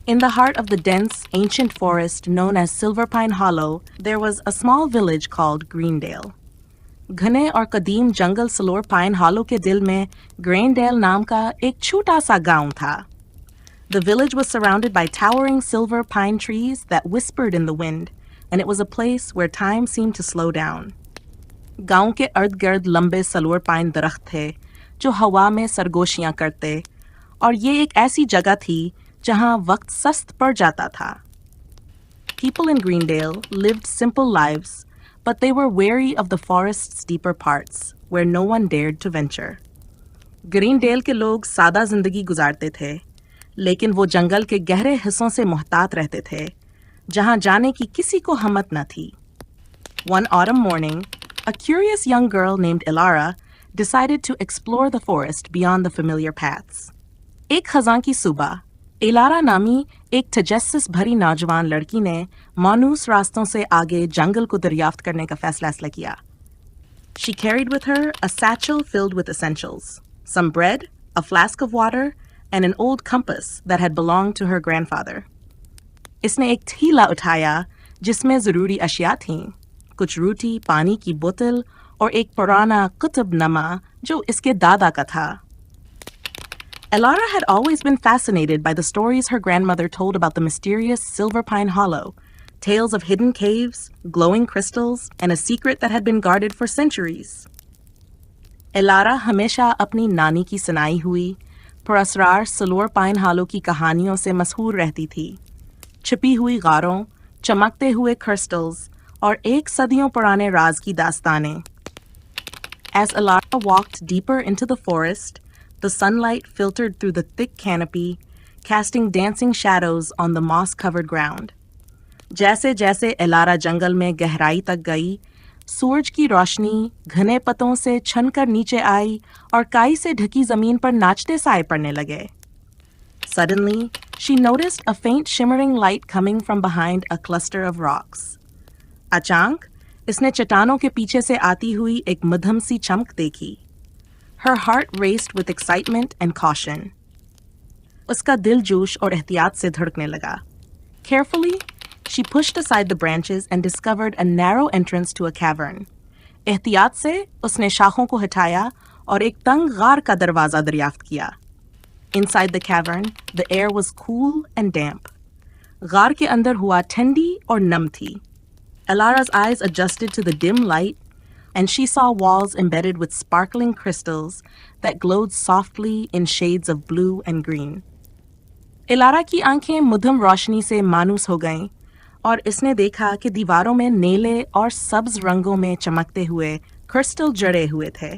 In the heart of the dense, ancient forest known as Silverpine Hollow, there was a small village called Greendale. घने और कदीम जंगल सलोर pine hollow के दिल में ग्रेनडेल नाम का एक छोटा सा गांव था. The village was surrounded by towering silver pine trees that whispered in the wind, and it was a place where time seemed to slow down. गांव के अर्ध-गिर्द लंबे सलोर पाइन दरख्त थे जो हवा में सरगोशियां करते, और ये एक ऐसी जगह थी जहां वक्त सस्त पड़ जाता था. People in Greendale lived simple lives, but they were wary of the forest's deeper parts, where no one dared to venture. Greendale के लोग सादा जिंदगी गुजारते थे, लेकिन वो जंगल के गहरे हिस्सों से मोहतात रहते थे, जहां जाने की किसी को हिम्मत न थी. One autumn morning, a curious young girl named Elara decided to explore the forest beyond the familiar paths. एक खजां की सुबह, एलारा नामी एक तजस्सुस भरी नौजवान लड़की ने मानूस रास्तों से आगे जंगल को दरियाफ्त करने का फैसला किया. She carried with her a satchel filled with essentials, some bread, a flask of water, and an old compass that had belonged to her grandfather. इसने एक थैला उठाया जिसमें ज़रूरी अशिया थीं, कुछ रोटी, पानी की बोतल और एक पुराना कुतुबनामा जो इसके दादा का था. Elara had always been fascinated by the stories her grandmother told about the mysterious Silverpine Hollow, tales of hidden caves, glowing crystals, and a secret that had been guarded for centuries. Elara हमेशा अपनी नानी की सुनाई हुई पुरस्रार सलोर pine हालो की कहानियों से मशहूर रहती थी. छिपी हुई गारों, चमकते हुए क्रिस्टल्स और एक सदियों पुराने राज की दास्तानें. As Elara walked deeper into the forest, the sunlight filtered through the thick canopy, casting dancing shadows on the moss-covered ground. जैसे जैसे एलारा जंगल में गहराई तक गई, सूरज की रोशनी घने पतों से छनकर नीचे आई और काई से ढकी जमीन पर नाचते साए पड़ने लगे. Suddenly, she noticed a faint shimmering light coming from behind a cluster of rocks. अचानक, इसने चट्टानों के पीछे से आती हुई एक मध्यम सी चमक देखी. Her heart raced with excitement and caution. उसका दिल जोश और एहतियात से धड़कने लगा. Carefully, she pushed aside the branches and discovered a narrow entrance to a cavern. एहतियात से उसने शाखों को हटाया और एक तंग गार का दरवाजा दरियाफ्त किया. Inside the cavern, the air was cool and damp. गार के अंदर हुआ ठंडी और नम थी. Elara's eyes adjusted to the dim light, and she saw walls embedded with sparkling crystals that glowed softly in shades of blue and green. Elara की आंखें मध्यम रोशनी से मानूस हो गईं और इसने देखा कि दीवारों में नीले और सब्ज रंगों में चमकते हुए क्रिस्टल जड़े हुए थे.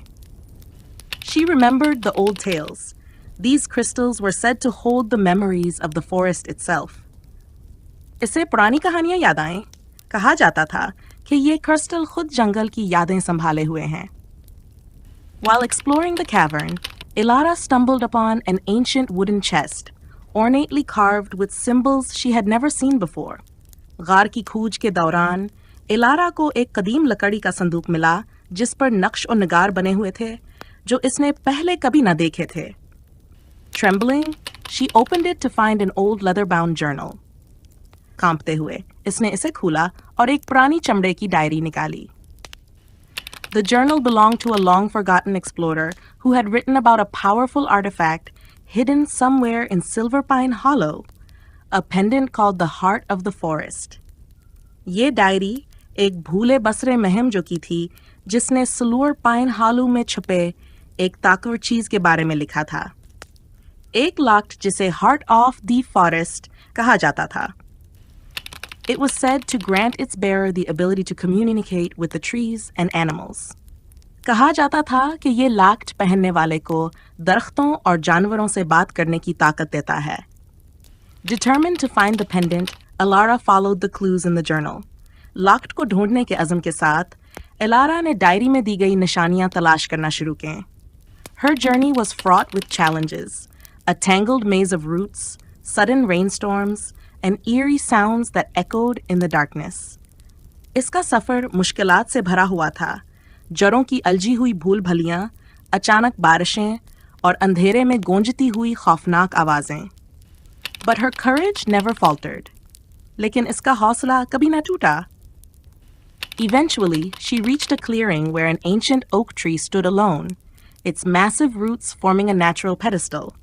She remembered the old tales. These crystals were said to hold the memories of the forest itself. इससे पुरानी कहानियां याद आईं. कहा जाता था कि ये क्रिस्टल खुद जंगल की यादें संभाले हुए हैं. While exploring the cavern, Elara stumbled upon an ancient wooden chest, ornately carved with symbols she had never seen before. गार की खोज के दौरान एलारा को एक कदीम लकड़ी का संदूक मिला जिस पर नक्श और निगार बने हुए थे जो इसने पहले कभी न देखे थे. Trembling, she opened it to find an old leather-bound journal. कांपते हुए इसने इसे खोला और एक पुरानी चमड़े की डायरी निकाली. The journal belonged to a long-forgotten explorer who had written about a powerful artifact hidden somewhere in Silverpine Hollow, a pendant called the Heart of the Forest. ये डायरी एक भूले बसरे महम जो की थी जिसने सलोर पाइन हालू में छुपे एक ताकवर चीज के बारे में लिखा था. एक लाख्त जिसे हार्ट ऑफ द फॉरेस्ट कहा जाता था. It was said to grant its bearer the ability to communicate with the trees and animals. कहा जाता था कि ये लाख्त पहनने वाले को दरख्तों और जानवरों से बात करने की ताकत देता है. Determined to find the pendant, Elara followed the clues in the journal. लाख्त को ढूंढने के अज़म के साथ, Elara ने डायरी में दी गई निशानियां तलाश करना शुरू किए. Her journey was fraught with challenges, a tangled maze of roots, sudden rainstorms, and eerie sounds that echoed in the darkness. इसका सफ़र मुश्किलात से भरा हुआ था. जड़ों की अलझी हुई भूल भलियां, अचानक बारिशें और अंधेरे में गूंजती हुई खौफनाक आवाज़ें. But her courage never faltered. लेकिन इसका हौसला कभी न टूटा. Eventually, she reached a clearing where an ancient oak tree stood alone, its massive roots forming a natural pedestal.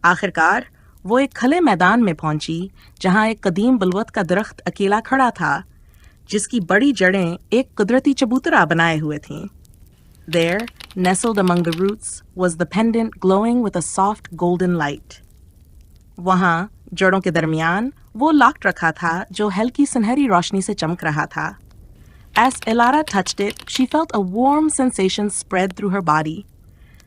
आखिरकार, वो एक खुले मैदान में पहुंची जहां एक कदीम बलवत का दरख्त अकेला खड़ा था, जिसकी बड़ी जड़ें एक कुदरती चबूतरा बनाए हुए थीं. There, nestled among the roots, was the pendant glowing with a soft golden light. वहां, जड़ों के दरमियान, वो लॉकेट रखा था जो हल्की सुनहरी रोशनी से चमक रहा था. As Elara touched it, she felt a warm sensation spread through her body.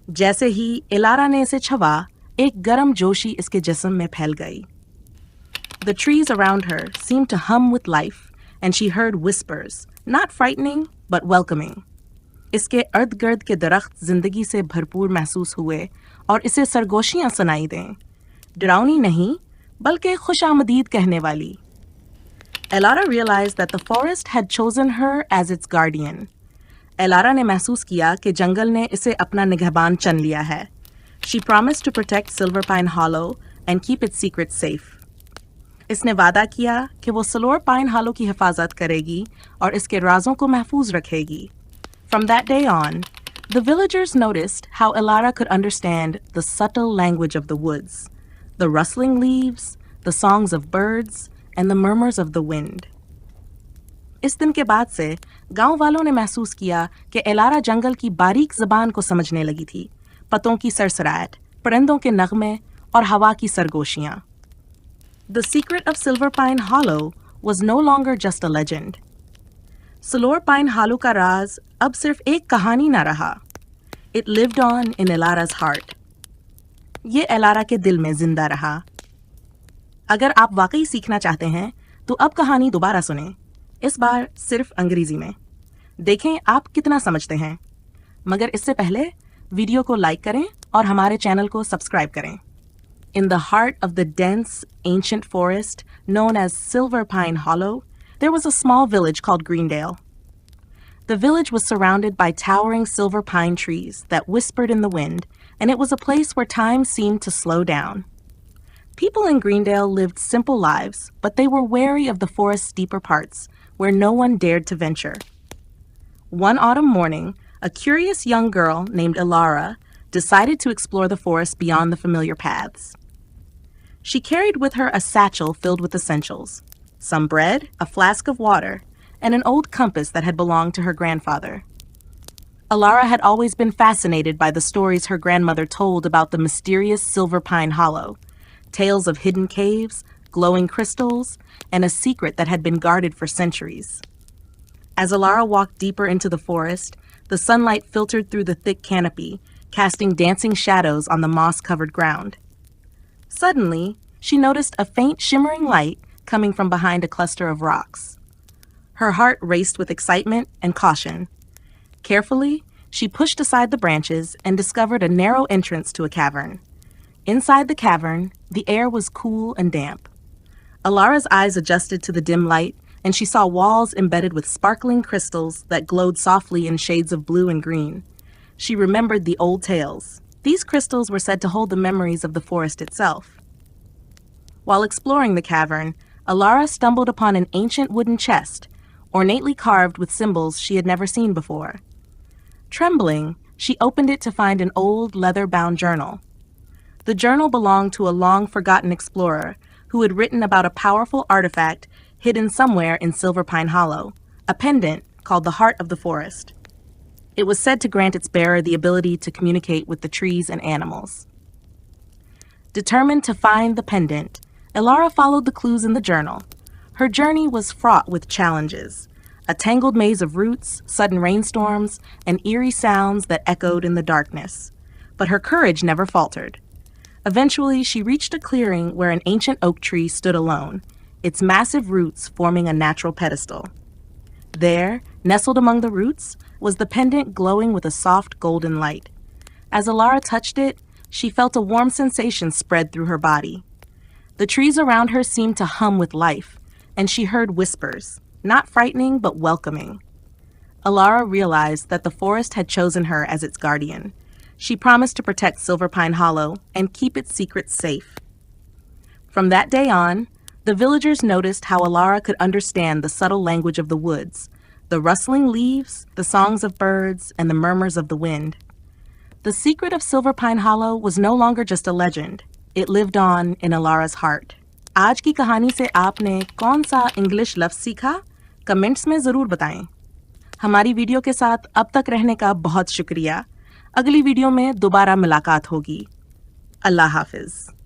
जैसे ही Elara ने इसे छुआ, एक गर्म जोशी इसके जिस्म में फैल गई. The trees around her seemed to hum with life, and she heard whispers, not frightening, but welcoming. इसके अर्द-गिर्द के दरख्त जिंदगी से भरपूर महसूस हुए और इसे सरगोशियां सुनाई दें. डरावनी नहीं, बल्कि खुशामदीद कहने वाली. Elara realized that the forest had chosen her as its guardian. Elara ने महसूस किया कि जंगल ने इसे अपना निगहबान चुन लिया है. She promised to protect Silverpine Hollow and keep its secrets safe. इसने वादा किया कि वो Silver Pine Hollow की हिफाजत करेगी और इसके राजों को महफूज रखेगी. From that day on, the villagers noticed how Elara could understand the subtle language of the woods, the rustling leaves, the songs of birds, and the murmurs of the wind. इस दिन के बाद से गांव वालों ने महसूस किया कि एलारा जंगल की बारीक ज़बान को समझने लगी थी, पतों की सरसराहट, परिंदों के नगमे और हवा की सरगोशियां. The secret of Silverpine Hollow was no longer just a legend. Silverpine Hollow का राज अब सिर्फ एक कहानी ना रहा. It lived on in Elara's heart. ये एलारा के दिल में जिंदा रहा. अगर आप वाकई सीखना चाहते हैं तो अब कहानी दोबारा सुनें, इस बार सिर्फ अंग्रेजी में. देखें आप कितना समझते हैं. मगर इससे पहले वीडियो को लाइक करें और हमारे चैनल को सब्सक्राइब करें. In the heart of the dense, ancient forest known as Silverpine Hollow, there was a small village called Greendale. The village was surrounded by towering silver pine trees that whispered in the wind, and it was a place where time seemed to slow down. People in Greendale lived simple lives, but they were wary of the forest's deeper parts, where no one dared to venture. One autumn morning, a curious young girl named Elara decided to explore the forest beyond the familiar paths. She carried with her a satchel filled with essentials, some bread, a flask of water, and an old compass that had belonged to her grandfather. Elara had always been fascinated by the stories her grandmother told about the mysterious Silverpine Hollow, tales of hidden caves, glowing crystals, and a secret that had been guarded for centuries. As Elara walked deeper into the forest, the sunlight filtered through the thick canopy, casting dancing shadows on the moss-covered ground. Suddenly, she noticed a faint shimmering light coming from behind a cluster of rocks. Her heart raced with excitement and caution. Carefully, she pushed aside the branches and discovered a narrow entrance to a cavern. Inside the cavern, the air was cool and damp. Elara's eyes adjusted to the dim light, and she saw walls embedded with sparkling crystals that glowed softly in shades of blue and green. She remembered the old tales. These crystals were said to hold the memories of the forest itself. While exploring the cavern, Elara stumbled upon an ancient wooden chest, ornately carved with symbols she had never seen before. Trembling, she opened it to find an old leather-bound journal. The journal belonged to a long-forgotten explorer who had written about a powerful artifact hidden somewhere in Silverpine Hollow, a pendant called the Heart of the Forest. It was said to grant its bearer the ability to communicate with the trees and animals. Determined to find the pendant, Elara followed the clues in the journal. Her journey was fraught with challenges, a tangled maze of roots, sudden rainstorms, and eerie sounds that echoed in the darkness. But her courage never faltered. Eventually, she reached a clearing where an ancient oak tree stood alone, its massive roots forming a natural pedestal. There, nestled among the roots, was the pendant glowing with a soft golden light. As Elara touched it, she felt a warm sensation spread through her body. The trees around her seemed to hum with life, and she heard whispers, not frightening but welcoming. Elara realized that the forest had chosen her as its guardian. She promised to protect Silverpine Hollow and keep its secrets safe. From that day on, the villagers noticed how Alara could understand the subtle language of the woods, the rustling leaves, the songs of birds, and the murmurs of the wind. The secret of Silver Pine Hollow was no longer just a legend. It lived on in Alara's heart. आज की कहानी से आपने कौन सा English लफ्ज़ सीखा? Comments में ज़रूर बताएं। हमारी वीडियो के साथ अब तक रहने का बहुत शुक्रिया। अगली वीडियो में दोबारा मुलाकात होगी। अल्लाह हाफिज़।